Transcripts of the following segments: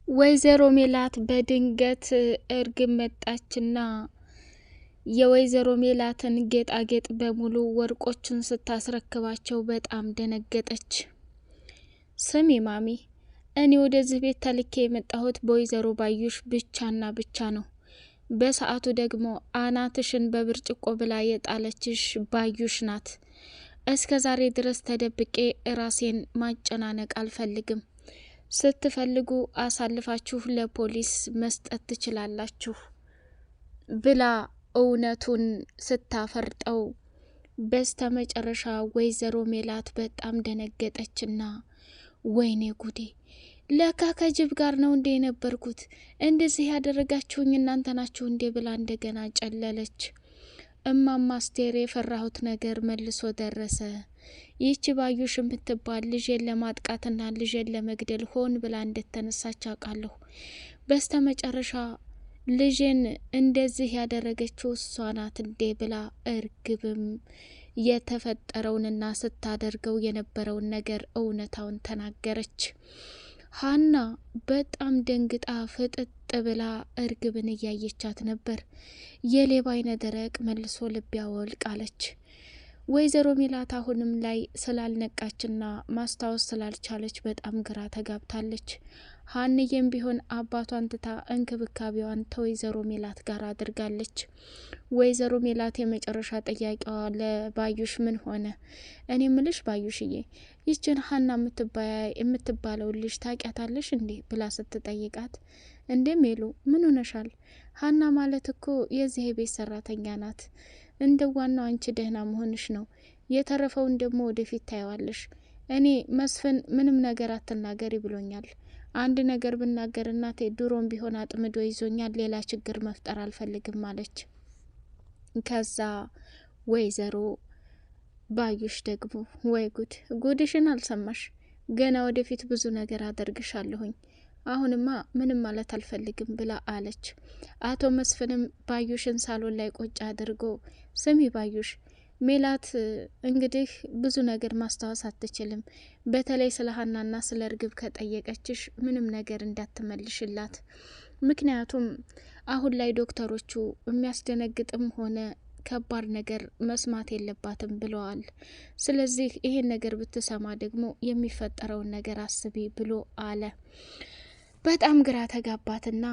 ወይዘሮ ሜላት በድንገት እርግብ መጣችና የወይዘሮ ሜላትን ጌጣጌጥ በሙሉ ወርቆችን ስታስረክባቸው በጣም ደነገጠች። ስሚ ማሚ፣ እኔ ወደዚህ ቤት ተልኬ የመጣሁት በወይዘሮ ባዩሽ ብቻና ብቻ ነው። በሰዓቱ ደግሞ አናትሽን በብርጭቆ ብላ የጣለችሽ ባዩሽ ናት። እስከ ዛሬ ድረስ ተደብቄ ራሴን ማጨናነቅ አልፈልግም። ስትፈልጉ አሳልፋችሁ ለፖሊስ መስጠት ትችላላችሁ ብላ እውነቱን ስታፈርጠው፣ በስተመጨረሻ ወይዘሮ ሜላት በጣም ደነገጠችና ወይኔ ጉዴ፣ ለካ ከጅብ ጋር ነው እንዴ የነበርኩት? እንደዚህ ያደረጋችሁኝ እናንተ ናችሁ እንዴ? ብላ እንደገና ጨለለች። እማማ አስቴር የፈራሁት ነገር መልሶ ደረሰ። ይህች ባዩሽ የምትባል ልጄን ለማጥቃትና ልጄን ለመግደል ሆን ብላ እንደተነሳች አውቃለሁ። በስተመጨረሻ ልጄን እንደዚህ ያደረገችው እሷ ናት እንዴ? ብላ እርግብም የተፈጠረውንና ስታደርገው የነበረውን ነገር እውነታውን ተናገረች። ሀና በጣም ደንግጣ ፍጥጥ ብላ እርግብን እያየቻት ነበር። የሌባ አይነ ደረቅ መልሶ ልብ ያወልቅ አለች። ወይዘሮ ሜላት አሁንም ላይ ስላልነቃችና ማስታወስ ስላልቻለች በጣም ግራ ተጋብታለች። ሀንዬም ቢሆን አባቷን ትታ እንክብካቤዋን ከወይዘሮ ሜላት ጋር አድርጋለች። ወይዘሮ ሜላት የመጨረሻ ጥያቄዋ ለባዩሽ ምን ሆነ? እኔ ምልሽ ባዩሽዬ፣ ይችን ሀና የምትባለው ልጅ ታውቂያታለሽ እንዴ? ብላ ስትጠይቃት፣ እንዴ ሜሉ ምን ሆነሻል? ሀና ማለት እኮ የዚህ የቤት ሰራተኛ ናት። እንደ ዋናው አንቺ ደህና መሆንሽ ነው። የተረፈውን ደግሞ ወደፊት ታየዋለሽ። እኔ መስፍን ምንም ነገር አትናገሪ ብሎኛል። አንድ ነገር ብናገር እናቴ ድሮም ቢሆን አጥምዶ ይዞኛል። ሌላ ችግር መፍጠር አልፈልግም አለች። ከዛ ወይዘሮ ባዩሽ ደግሞ ወይ ጉድ፣ ጉድሽን አልሰማሽ? ገና ወደፊት ብዙ ነገር አደርግሻለሁኝ። አሁንማ ምንም ማለት አልፈልግም ብላ አለች። አቶ መስፍንም ባዩሽን ሳሎን ላይ ቁጭ አድርጎ፣ ስሚ ባዩሽ፣ ሜላት እንግዲህ ብዙ ነገር ማስታወስ አትችልም። በተለይ ስለ ሀናና ስለ እርግብ ከጠየቀችሽ ምንም ነገር እንዳትመልሽላት። ምክንያቱም አሁን ላይ ዶክተሮቹ የሚያስደነግጥም ሆነ ከባድ ነገር መስማት የለባትም ብለዋል። ስለዚህ ይሄን ነገር ብትሰማ ደግሞ የሚፈጠረውን ነገር አስቢ ብሎ አለ። በጣም ግራ ተጋባትና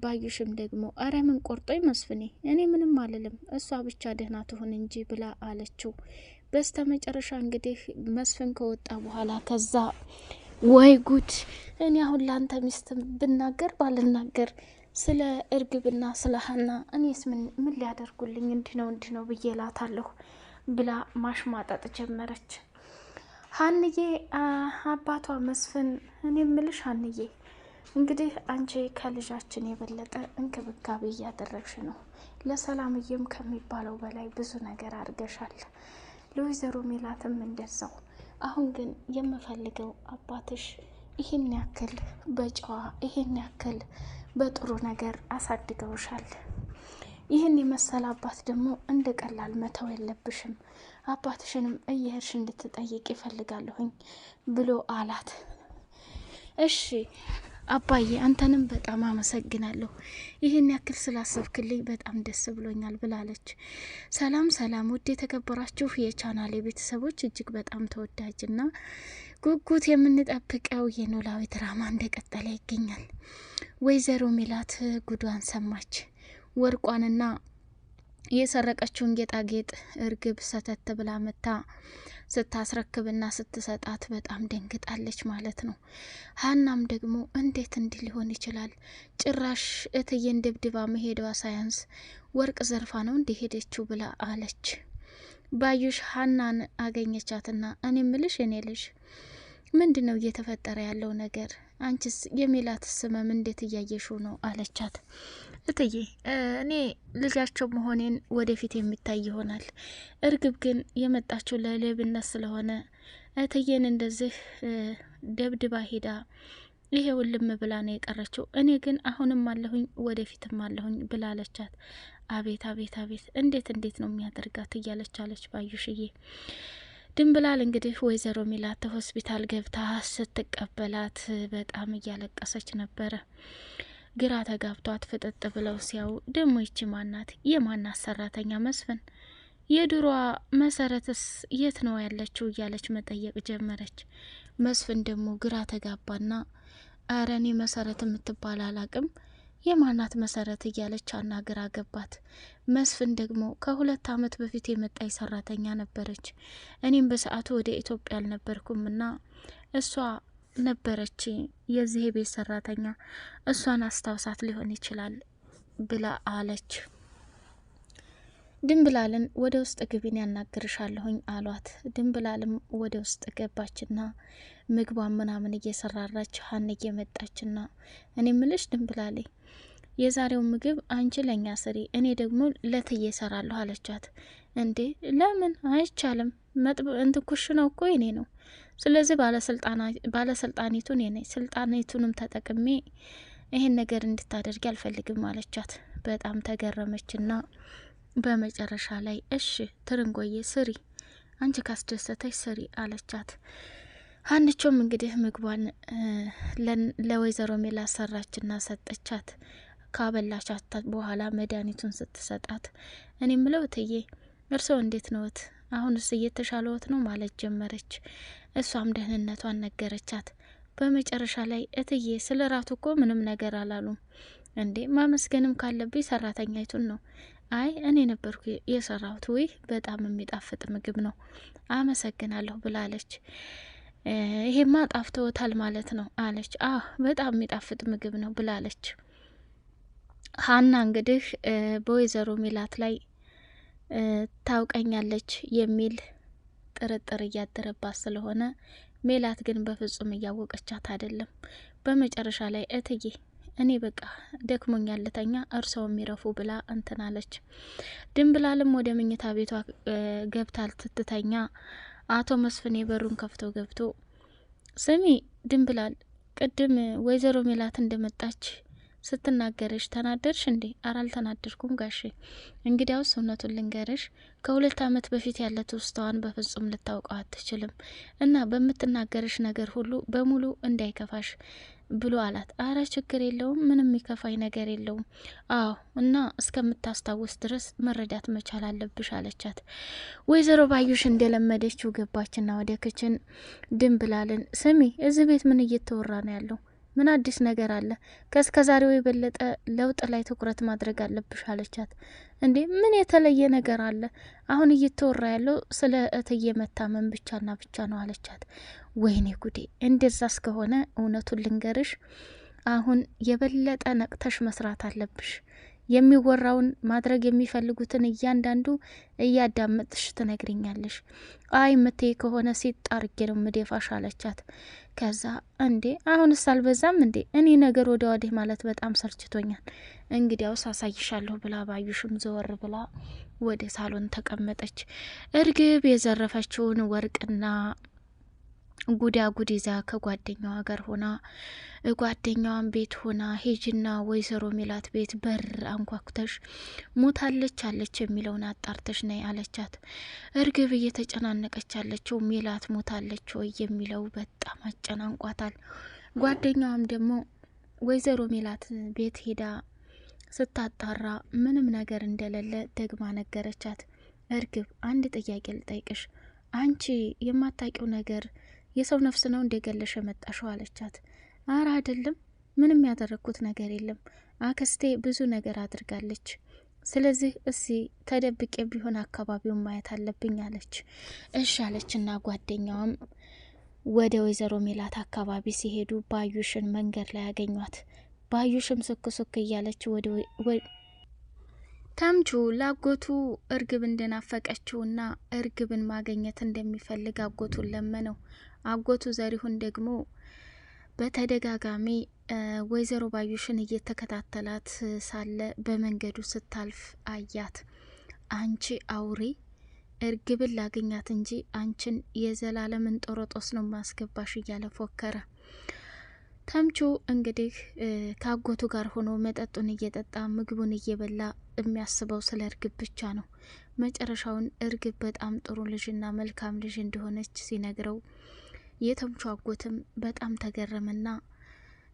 ባዩሽም ደግሞ አረ ምን ቆርጦኝ መስፍኔ፣ እኔ ምንም አልልም፣ እሷ ብቻ ደህና ትሁን እንጂ ብላ አለችው። በስተ መጨረሻ እንግዲህ መስፍን ከወጣ በኋላ ከዛ ወይ ጉድ፣ እኔ አሁን ላንተ ሚስት ብናገር ባልናገር ስለ እርግብና ስለ ሀና እኔስ ምን ሊያደርጉልኝ እንዲህ ነው ብዬ ላታለሁ ብላ ማሽማጠጥ ጀመረች። ሀንዬ አባቷ መስፍን፣ እኔ ምልሽ ሀንዬ፣ እንግዲህ አንቺ ከልጃችን የበለጠ እንክብካቤ እያደረግሽ ነው። ለሰላምዬም ከሚባለው በላይ ብዙ ነገር አድርገሻል። ለወይዘሮ ሜላትም እንደዛው። አሁን ግን የምፈልገው አባትሽ ይህን ያክል በጨዋ ይህን ያክል በጥሩ ነገር አሳድገውሻል። ይህን የመሰለ አባት ደግሞ እንደ ቀላል መተው የለብሽም። አባትሽንም እየሄድሽ እንድትጠይቅ ይፈልጋለሁኝ ብሎ አላት። እሺ አባዬ፣ አንተንም በጣም አመሰግናለሁ። ይህን ያክል ስላሰብክልኝ በጣም ደስ ብሎኛል ብላለች። ሰላም ሰላም፣ ውድ የተከበራችሁ የቻናሌ ቤተሰቦች፣ እጅግ በጣም ተወዳጅና ጉጉት የምንጠብቀው የኖላዊ ድራማ እንደቀጠለ ይገኛል። ወይዘሮ ሜላት ጉዷን ሰማች። ወርቋንና የሰረቀችውን ጌጣጌጥ እርግብ ሰተት ብላ መታ ስታስረክብና ስትሰጣት በጣም ደንግጣለች ማለት ነው። ሀናም ደግሞ እንዴት እንዲህ ሊሆን ይችላል? ጭራሽ እትዬን ድብድባ መሄዷ ሳያንስ ወርቅ ዘርፋ ነው እንዲህ ሄደችው ብላ አለች። ባዩሽ ሀናን አገኘቻትና እኔ ምልሽ የኔ ልጅ ምንድን ነው እየተፈጠረ ያለው ነገር? አንቺስ የሜላት ስመም እንዴት እያየሽው ነው አለቻት። እትዬ እኔ ልጃቸው መሆኔን ወደፊት የሚታይ ይሆናል። እርግብ ግን የመጣችው ለሌብነት ስለሆነ እትዬን እንደዚህ ደብድባ ሄዳ ይሄው ልም ብላ ነው የቀረችው። እኔ ግን አሁንም አለሁኝ ወደፊትም አለሁኝ ብላለቻት። አቤት አቤት አቤት፣ እንዴት ነው የሚያደርጋት እያለች አለች ባዩሽዬ። ድንብላል እንግዲህ ወይዘሮ ሜላት ሆስፒታል ገብታ ስትቀበላት በጣም እያለቀሰች ነበረ። ግራ ተጋብቷት ፍጥጥ ብለው ሲያው ደሞ ይቺ ማናት? የማናት ሰራተኛ? መስፍን የድሮዋ መሰረትስ የት ነው ያለችው? እያለች መጠየቅ ጀመረች። መስፍን ደግሞ ግራ ተጋባና አረ እኔ መሰረት የምትባል አላቅም የማናት መሰረት እያለች አናግራ ገባት። መስፍን ደግሞ ከ2 አመት በፊት የመጣች ሰራተኛ ነበረች። እኔም በሰዓቱ ወደ ኢትዮጵያ አልነበርኩም እና እሷ ነበረች የዚህ ቤት ሰራተኛ፣ እሷን አስታውሳት ሊሆን ይችላል ብላ አለች። ድንብላልን ወደ ውስጥ ግቢን ያናግርሻለሁኝ አሏት። ድንብላልም ወደ ውስጥ ገባችና ምግቧን ምናምን እየሰራራች ሀንዬ መጣችና እኔ ምልሽ ድንብላሌ የዛሬው ምግብ አንቺ ለኛ ስሪ፣ እኔ ደግሞ ለትዬ እሰራለሁ አለቻት። እንዴ ለምን አይቻልም? ኩሽናው እኮ የኔ ነው። ስለዚህ ባለስልጣኒቱ እኔ ነኝ። ስልጣኒቱንም ተጠቅሜ ይሄን ነገር እንድታደርጊ አልፈልግም አለቻት። በጣም ተገረመችና በመጨረሻ ላይ እሺ ትርንጎዬ ስሪ፣ አንቺ ካስደሰተች ስሪ አለቻት። ሀንቾም እንግዲህ ምግቧን ለወይዘሮ ሜላት ሰራችና ሰጠቻት። ካበላቻት በኋላ መድኃኒቱን ስትሰጣት እኔ ምለው እትዬ እርስዎ እንዴት ነዎት? አሁንስ እየተሻለዎት ነው ማለት ጀመረች። እሷም ደህንነቷን ነገረቻት። በመጨረሻ ላይ እትዬ ስለ ራቱ እኮ ምንም ነገር አላሉም። እንዴ ማመስገንም ካለብኝ ሰራተኛይቱን ነው። አይ እኔ ነበርኩ የሰራሁት። ወይ በጣም የሚጣፍጥ ምግብ ነው አመሰግናለሁ ብላለች። ይሄማ ጣፍቶታል ማለት ነው አለች። በጣም የሚጣፍጥ ምግብ ነው ብላለች። ሀና እንግዲህ በወይዘሮ ሜላት ላይ ታውቀኛለች የሚል ጥርጥር እያደረባት ስለሆነ ሜላት ግን በፍጹም እያወቀቻት አይደለም። በመጨረሻ ላይ እትዬ እኔ በቃ ደክሞኛል ልተኛ፣ እርሰው የሚረፉ ብላ እንትናለች። ድንብላልም ወደ መኝታ ቤቷ ገብታ ልትተኛ አቶ መስፍን በሩን ከፍቶ ገብቶ ስሚ ድንብላል፣ ቅድም ወይዘሮ ሜላት እንደመጣች ስትናገርሽ ተናደርሽ እንዴ? ኧረ አልተናደርኩም ጋሼ። እንግዲያውስ እውነቱን ልንገርሽ፣ ከ2 አመት በፊት ያለ ትውስታዋን በፍጹም ልታውቀው አትችልም እና በምትናገርሽ ነገር ሁሉ በሙሉ እንዳይከፋሽ ብሎ አላት። አረ ችግር የለውም፣ ምንም የሚከፋኝ ነገር የለውም። አዎ እና እስከምታስታውስ ድረስ መረዳት መቻል አለብሽ አለቻት። ወይዘሮ ባዩሽ እንደለመደችው ገባችና ወደ ክችን ድንብላልን ስሚ፣ እዚህ ቤት ምን እየተወራ ነው ያለው? ምን አዲስ ነገር አለ? ከእስከ ዛሬው የበለጠ ለውጥ ላይ ትኩረት ማድረግ አለብሽ አለቻት። እንዴ ምን የተለየ ነገር አለ? አሁን እየተወራ ያለው ስለ እትዬ መታመን ብቻና ብቻ ነው አለቻት። ወይኔ ጉዴ! እንደዛ እስከሆነ እውነቱን ልንገርሽ፣ አሁን የበለጠ ነቅተሽ መስራት አለብሽ። የሚወራውን ማድረግ የሚፈልጉትን እያንዳንዱ እያዳመጥሽ ትነግሪኛለሽ። አይ ምትይ ከሆነ ሲጣርጌ ነው ምዴፋሽ አለቻት። ከዛ እንዴ አሁንስ አልበዛም እንዴ? እኔ ነገር ወደ ወዲህ ማለት በጣም ሰልችቶኛል። እንግዲያውስ አሳይሻለሁ ብላ ባዩሽም ዘወር ብላ ወደ ሳሎን ተቀመጠች። እርግብ የዘረፈችውን ወርቅና ጉዳጉድ ይዛ ከጓደኛዋ ጋር ሆና ጓደኛዋን ቤት ሆና ሄጅና ወይዘሮ ሜላት ቤት በር አንኳኩተሽ ሞታለች አለች የሚለውን አጣርተሽ ነይ አለቻት። እርግብ እየተጨናነቀች ያለችው ሜላት ሞታለች ወይ የሚለው በጣም አጨናንቋታል። ጓደኛዋም ደግሞ ወይዘሮ ሜላት ቤት ሄዳ ስታጣራ ምንም ነገር እንደሌለ ደግማ ነገረቻት። እርግብ አንድ ጥያቄ ልጠይቅሽ፣ አንቺ የማታውቂው ነገር የሰው ነፍስ ነው እንደገለሽ የመጣሽው አለቻት። አረ አይደለም፣ ምንም ያደረግኩት ነገር የለም። አክስቴ ብዙ ነገር አድርጋለች። ስለዚህ ተደብቄ ቢሆን አካባቢውን ማየት አለብኝ አለች። እሺ አለችና ጓደኛዋም ወደ ወይዘሮ ሜላት አካባቢ ሲሄዱ ባዩሽን መንገድ ላይ ያገኟት። ባዩሽም ሱክ ሱክ እያለች ተምቹ ላጎቱ እርግብ እንደናፈቀችውና እርግብን ማግኘት እንደሚፈልግ አጎቱን ለመነው። አጎቱ ዘሪሁን ደግሞ በተደጋጋሚ ወይዘሮ ባዩሽን እየተከታተላት ሳለ በመንገዱ ስታልፍ አያት። አንቺ አውሬ፣ እርግብን ላገኛት እንጂ አንቺን የዘላለምን ጦሮጦስ ነው ማስገባሽ እያለ ፎከረ። ተምቹ እንግዲህ ከአጎቱ ጋር ሆኖ መጠጡን እየጠጣ ምግቡን እየበላ የሚያስበው ስለ እርግብ ብቻ ነው። መጨረሻውን እርግብ በጣም ጥሩ ልጅና መልካም ልጅ እንደሆነች ሲነግረው የተምቹ አጎትም በጣም ተገረመና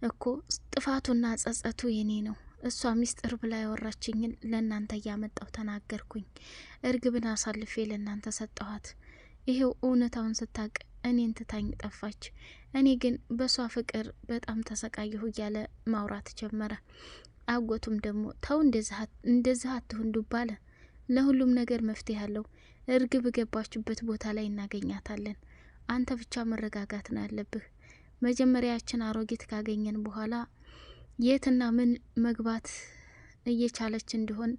እኮ ጥፋቱና ጸጸቱ የኔ ነው፣ እሷ ሚስጥር ብላ ያወራችኝን ለእናንተ እያመጣው ተናገርኩኝ፣ እርግብን አሳልፌ ለእናንተ ሰጠኋት፣ ይሄው እውነታውን ስታቅ እኔን ትታኝ ጠፋች፣ እኔ ግን በሷ ፍቅር በጣም ተሰቃየሁ እያለ ማውራት ጀመረ። አጎቱም ደግሞ ተው እንደዚህ አትሁን ዱብ አለ፣ ለሁሉም ነገር መፍትሄ አለው፣ እርግብ ገባችበት ቦታ ላይ እናገኛታለን፣ አንተ ብቻ መረጋጋት ነው ያለብህ፣ መጀመሪያችን አሮጊት ካገኘን በኋላ የትና ምን መግባት እየቻለች እንደሆን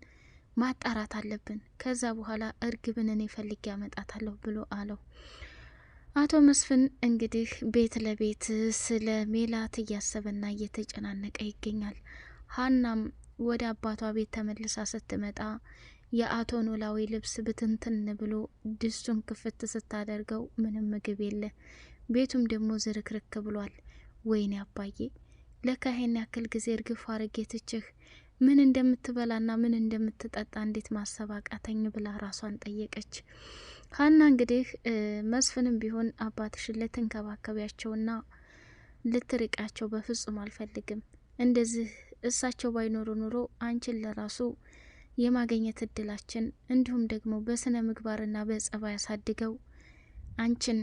ማጣራት አለብን፣ ከዛ በኋላ እርግብን እኔ ፈልጌ ያመጣታለሁ ብሎ አለው። አቶ መስፍን እንግዲህ ቤት ለቤት ስለ ሜላት እያሰበና እየተጨናነቀ ይገኛል። ሀናም ወደ አባቷ ቤት ተመልሳ ስትመጣ የአቶ ኖላዊ ልብስ ብትንትን ብሎ ድስቱን ክፍት ስታደርገው ምንም ምግብ የለ፣ ቤቱም ደግሞ ዝርክርክ ብሏል። ወይኔ አባዬ ለካ ይሄን ያክል ጊዜ እርግፍ አርጌ ትችህ ምን እንደምትበላና ምን እንደምትጠጣ እንዴት ማሰብ አቃተኝ ብላ ራሷን ጠየቀች። ሀና እንግዲህ መስፍንም ቢሆን አባትሽን ልትንከባከቢያቸውና ልትርቃቸው በፍጹም አልፈልግም፣ እንደዚህ እሳቸው ባይኖሩ ኑሮ አንቺን ለራሱ የማገኘት እድላችን እንዲሁም ደግሞ በስነ ምግባርና በጸባይ ያሳድገው አንቺን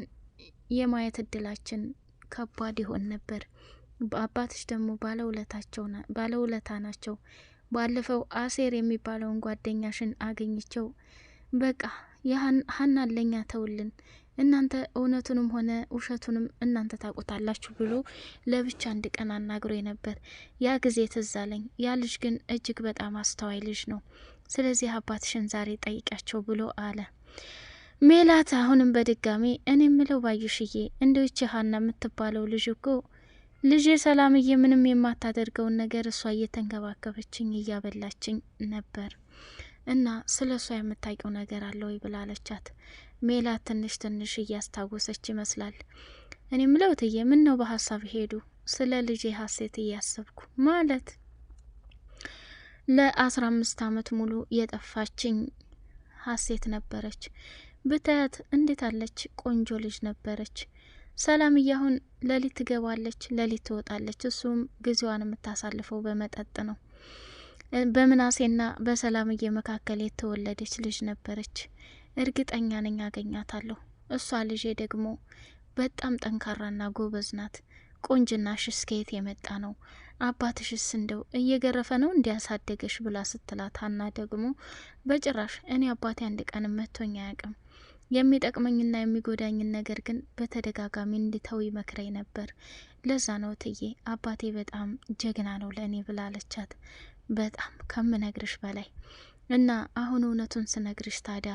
የማየት እድላችን ከባድ ይሆን ነበር። አባትሽ ደግሞ ባለውለታ ናቸው። ባለፈው አሴር የሚባለውን ጓደኛሽን አገኝቸው፣ በቃ ሀናን ለኛ ተውልን፣ እናንተ እውነቱንም ሆነ ውሸቱንም እናንተ ታውቁታላችሁ ብሎ ለብቻ አንድ ቀን አናግሮ ነበር። ያ ጊዜ ትዝ አለኝ። ያ ልጅ ግን እጅግ በጣም አስተዋይ ልጅ ነው። ስለዚህ አባትሽን ዛሬ ጠይቂያቸው ብሎ አለ። ሜላት አሁንም በድጋሚ እኔ ምለው ባዩሽዬ፣ እንደው ይቺ ሀና የምትባለው ልጅ እኮ ልጄ ሰላምዬ ምንም የማታደርገውን ነገር እሷ እየተንከባከበችኝ እያበላችኝ ነበር እና ስለ እሷ የምታውቂው ነገር አለ ወይ ብላለቻት። ሜላት ትንሽ እያስታወሰች ይመስላል። እኔ ምለው ትዬ ምን ነው በሀሳብ ሄዱ? ስለ ልጄ ሀሴት እያሰብኩ ማለት ለ15 አመት ሙሉ የጠፋችኝ ሀሴት ነበረች። ብታያት እንዴት አለች ቆንጆ ልጅ ነበረች። ሰላምዬ አሁን ሌሊት ትገባለች፣ ሌሊት ትወጣለች። እሱም ጊዜዋን የምታሳልፈው በመጠጥ ነው። በምናሴና በሰላምዬ መካከል የተወለደች ልጅ ነበረች። እርግጠኛ ነኝ አገኛታለሁ። እሷ ልጄ ደግሞ በጣም ጠንካራና ጎበዝ ናት። ቁንጅናሽስ ከየት የመጣ ነው? አባትሽስ እንደው እየገረፈ ነው እንዲያሳደገሽ ብላ ስትላት፣ ሀና ደግሞ በጭራሽ እኔ አባቴ አንድ ቀን መቶኝ አያውቅም። የሚጠቅመኝና የሚጎዳኝን ነገር ግን በተደጋጋሚ እንድተው ይመክረኝ ነበር። ለዛ ነው ትዬ አባቴ በጣም ጀግና ነው ለእኔ ብላለቻት። በጣም ከምነግርሽ በላይ እና አሁን እውነቱን ስነግርሽ ታዲያ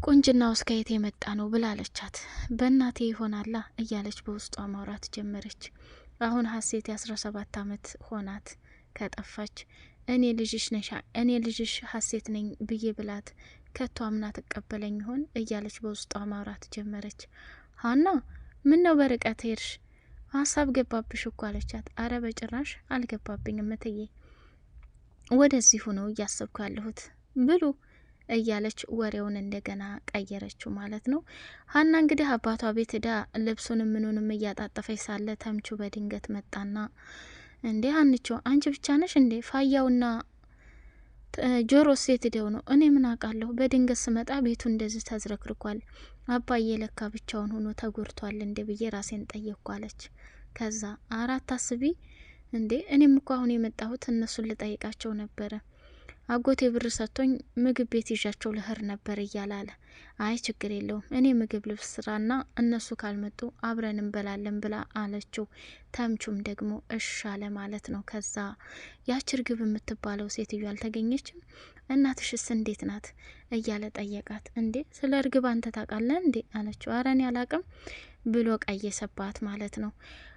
ቁንጅና ውስጥ ከየት የመጣ ነው ብላለቻት። በእናቴ ይሆናላ እያለች በውስጧ ማውራት ጀመረች። አሁን ሀሴት 17 አመት ሆናት ከጠፋች። እኔ ልጅሽ ሀሴት ነኝ ብዬ ብላት ከቶ አምና ትቀበለኝ ይሆን እያለች በውስጧ ማውራት ጀመረች። ሀና ምን ነው በርቀት ሄድሽ? ሀሳብ ገባብሽ እኮ አለቻት። አረ በጭራሽ አልገባብኝም እትዬ፣ ወደዚሁ ነው እያሰብኩ ያለሁት ብሉ እያለች ወሬውን እንደገና ቀየረችው ማለት ነው። ሀና እንግዲህ አባቷ ቤት ሄዳ ልብሱንም ምኑንም እያጣጠፈች ሳለ ተምቹ በድንገት መጣና እንዴ ሀንቾ አንቺ ብቻ ነሽ እንዴ? ፋያውና ጆሮ ሴት ሄደው ነው? እኔ ምን አውቃለሁ? በድንገት ስመጣ ቤቱ እንደዚህ ተዝረክርኳል። አባዬ ለካ ብቻውን ሆኖ ተጎድቷል እንዴ ብዬ ራሴን ጠየቅኩ አለች። ከዛ አራት አስቢ እንዴ እኔም እኮ አሁን የመጣሁት እነሱን ልጠይቃቸው ነበረ። አጎቴ ብር ሰጥቶኝ ምግብ ቤት ይዣቸው ልህር ነበር እያላለ። አይ ችግር የለውም እኔ ምግብ ልብስ ስራና እነሱ ካልመጡ አብረን እንበላለን ብላ አለችው። ተምቹም ደግሞ እሻለ ማለት ነው። ከዛ ያች እርግብ የምትባለው ሴትዮ አልተገኘችም? እናትሽስ እንዴት ናት እያለ ጠየቃት። እንዴ ስለ እርግብ አንተ ታውቃለህ እንዴ አለችው። አረ እኔ አላቅም ብሎ ቀየሰባት ማለት ነው።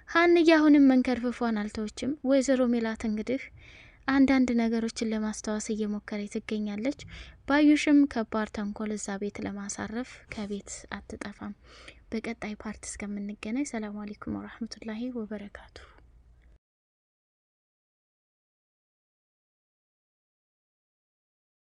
ሀንዬ አሁንም መንከርፍፏን አልተወችም። ወይዘሮ ሜላት እንግዲህ አንዳንድ ነገሮችን ለማስታወስ እየሞከረች ትገኛለች። ባዩሽም ከባድ ተንኮል እዛ ቤት ለማሳረፍ ከቤት አትጠፋም። በቀጣይ ፓርት እስከምንገናኝ ሰላም አለይኩም ወራህመቱላሂ ወበረካቱ።